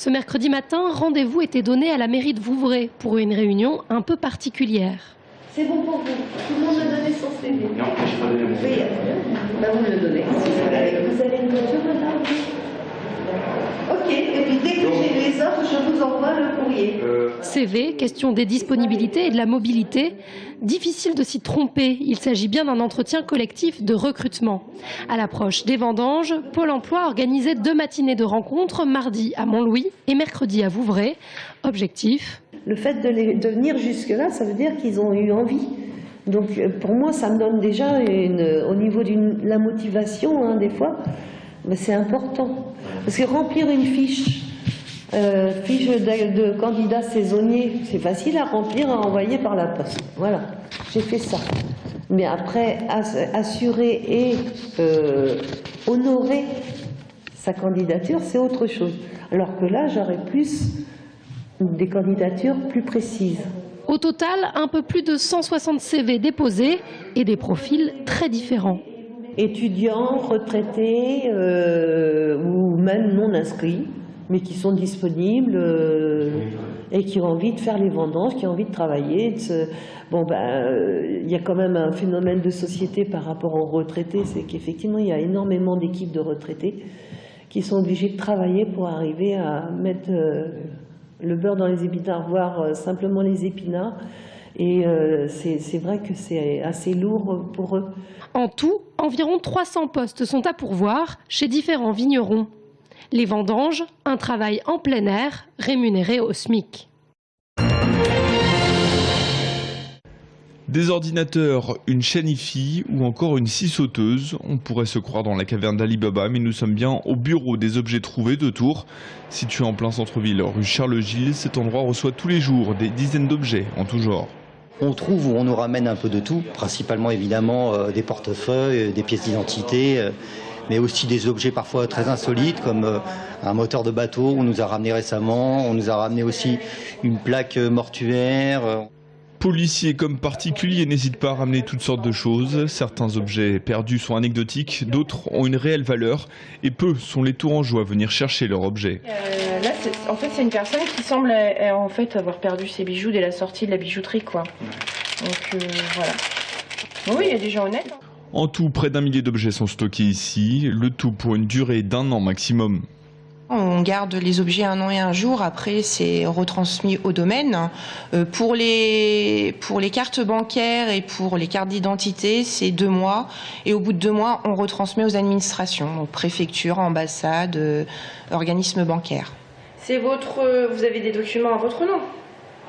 Ce mercredi matin, rendez-vous était donné à la mairie de Vouvray pour une réunion un peu particulière. C'est bon pour vous. Tout le monde a donné son CV. Non, je pas donné mon CV. Vous me le donnez. Vous avez une voiture, madame? Ok, et puis dès que j'ai les offres, je vous envoie le courrier. CV, question des disponibilités et de la mobilité. Difficile de s'y tromper, il s'agit bien d'un entretien collectif de recrutement. À l'approche des vendanges, Pôle emploi organisait 2 matinées de rencontres, mardi à Montlouis et mercredi à Vouvray. Objectif: Le fait de venir jusque-là, ça veut dire qu'ils ont eu envie. Donc pour moi, ça me donne déjà, au niveau de la motivation, des fois, c'est important. Parce que remplir une fiche de candidat saisonnier, c'est facile à remplir, à envoyer par la poste. Voilà, j'ai fait ça. Mais après, assurer et honorer sa candidature, c'est autre chose. Alors que là, j'aurais plus des candidatures plus précises. Au total, un peu plus de 160 CV déposés et des profils très différents. Étudiants, retraités ou même non inscrits, mais qui sont disponibles et qui ont envie de faire les vendanges, qui ont envie de travailler. Il y a quand même un phénomène de société par rapport aux retraités, c'est qu'effectivement il y a énormément d'équipes de retraités qui sont obligés de travailler pour arriver à mettre le beurre dans les épinards, voire simplement les épinards. Et c'est vrai que c'est assez lourd pour eux. En tout, environ 300 postes sont à pourvoir chez différents vignerons. Les vendanges, un travail en plein air, rémunéré au SMIC. Des ordinateurs, une chaîne hi-fi ou encore une scie sauteuse. On pourrait se croire dans la caverne d'Ali Baba, mais nous sommes bien au bureau des objets trouvés de Tours. Situé en plein centre-ville, rue Charles-Gilles, cet endroit reçoit tous les jours des dizaines d'objets en tout genre. On trouve ou on nous ramène un peu de tout, principalement évidemment des portefeuilles, des pièces d'identité, mais aussi des objets parfois très insolites comme un moteur de bateau on nous a ramené récemment, on nous a ramené aussi une plaque mortuaire. Policiers comme particuliers n'hésitent pas à ramener toutes sortes de choses. Certains objets perdus sont anecdotiques, d'autres ont une réelle valeur et peu sont les Tourangeaux à venir chercher leur objet. Là, en fait, c'est une personne qui semble en fait avoir perdu ses bijoux dès la sortie de la bijouterie, quoi. Donc voilà. Oui, il y a des gens honnêtes. En tout, près d'1 millier d'objets sont stockés ici, le tout pour une durée d'1 an maximum. On garde les objets 1 an et 1 jour, après c'est retransmis au domaine. Pour les cartes bancaires et pour les cartes d'identité, c'est 2 mois. Et au bout de 2 mois, on retransmet aux administrations, donc préfecture, ambassade, organismes bancaires. Vous avez des documents à votre nom.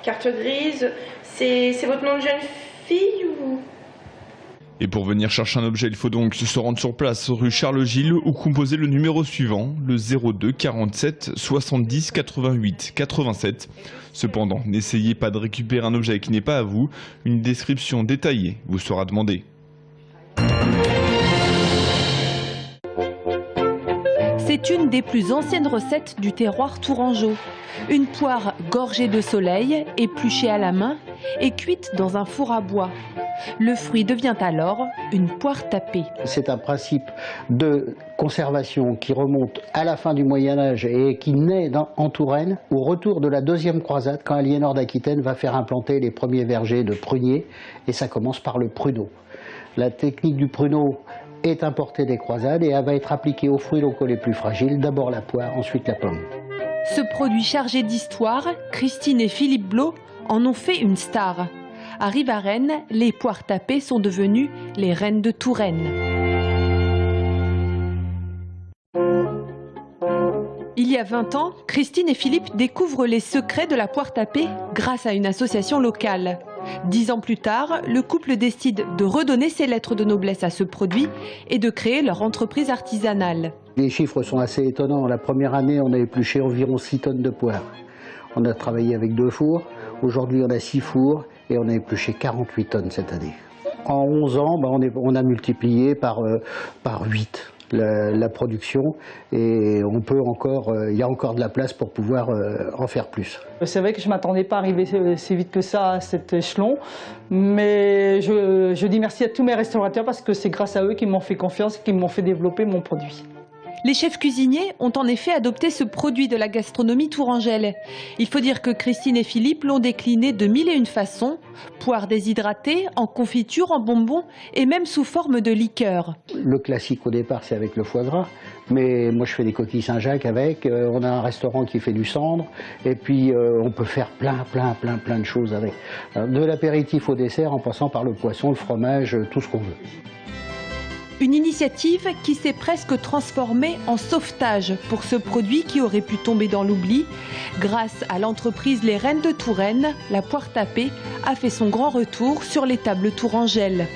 Carte grise, c'est votre nom de jeune fille ou... Et pour venir chercher un objet, il faut donc se rendre sur place, rue Charles-Gilles, ou composer le numéro suivant, le 02 47 70 88 87. Cependant, n'essayez pas de récupérer un objet qui n'est pas à vous, une description détaillée vous sera demandée. C'est une des plus anciennes recettes du terroir tourangeau. Une poire gorgée de soleil, épluchée à la main et cuite dans un four à bois. Le fruit devient alors une poire tapée. C'est un principe de conservation qui remonte à la fin du Moyen-Âge et qui naît en Touraine au retour de la 2e croisade, quand Aliénor d'Aquitaine va faire implanter les premiers vergers de pruniers, et ça commence par le pruneau. La technique du pruneau est importée des croisades et elle va être appliquée aux fruits locaux les plus fragiles, d'abord la poire, ensuite la pomme. Ce produit chargé d'histoire, Christine et Philippe Blot en ont fait une star. À Rivarennes, les poires tapées sont devenues les reines de Touraine. Il y a 20 ans, Christine et Philippe découvrent les secrets de la poire tapée grâce à une association locale. 10 ans plus tard, le couple décide de redonner ses lettres de noblesse à ce produit et de créer leur entreprise artisanale. Les chiffres sont assez étonnants. La première année, on a épluché environ 6 tonnes de poire. On a travaillé avec 2 fours. Aujourd'hui, on a 6 fours et on a épluché 48 tonnes cette année. En 11 ans, on a multiplié par 8 la production et il y a encore de la place pour pouvoir en faire plus. C'est vrai que je ne m'attendais pas à arriver si vite que ça à cet échelon, mais je dis merci à tous mes restaurateurs parce que c'est grâce à eux qu'ils m'ont fait confiance et qu'ils m'ont fait développer mon produit. Les chefs cuisiniers ont en effet adopté ce produit de la gastronomie tourangelle. Il faut dire que Christine et Philippe l'ont décliné de 1001 façons, poire déshydratée, en confiture, en bonbons et même sous forme de liqueur. Le classique au départ, c'est avec le foie gras, mais moi je fais des coquilles Saint-Jacques avec, on a un restaurant qui fait du cendre, et puis on peut faire plein de choses avec. De l'apéritif au dessert, en passant par le poisson, le fromage, tout ce qu'on veut. Une initiative qui s'est presque transformée en sauvetage pour ce produit qui aurait pu tomber dans l'oubli. Grâce à l'entreprise Les Reines de Touraine, la poire tapée a fait son grand retour sur les tables tourangelles.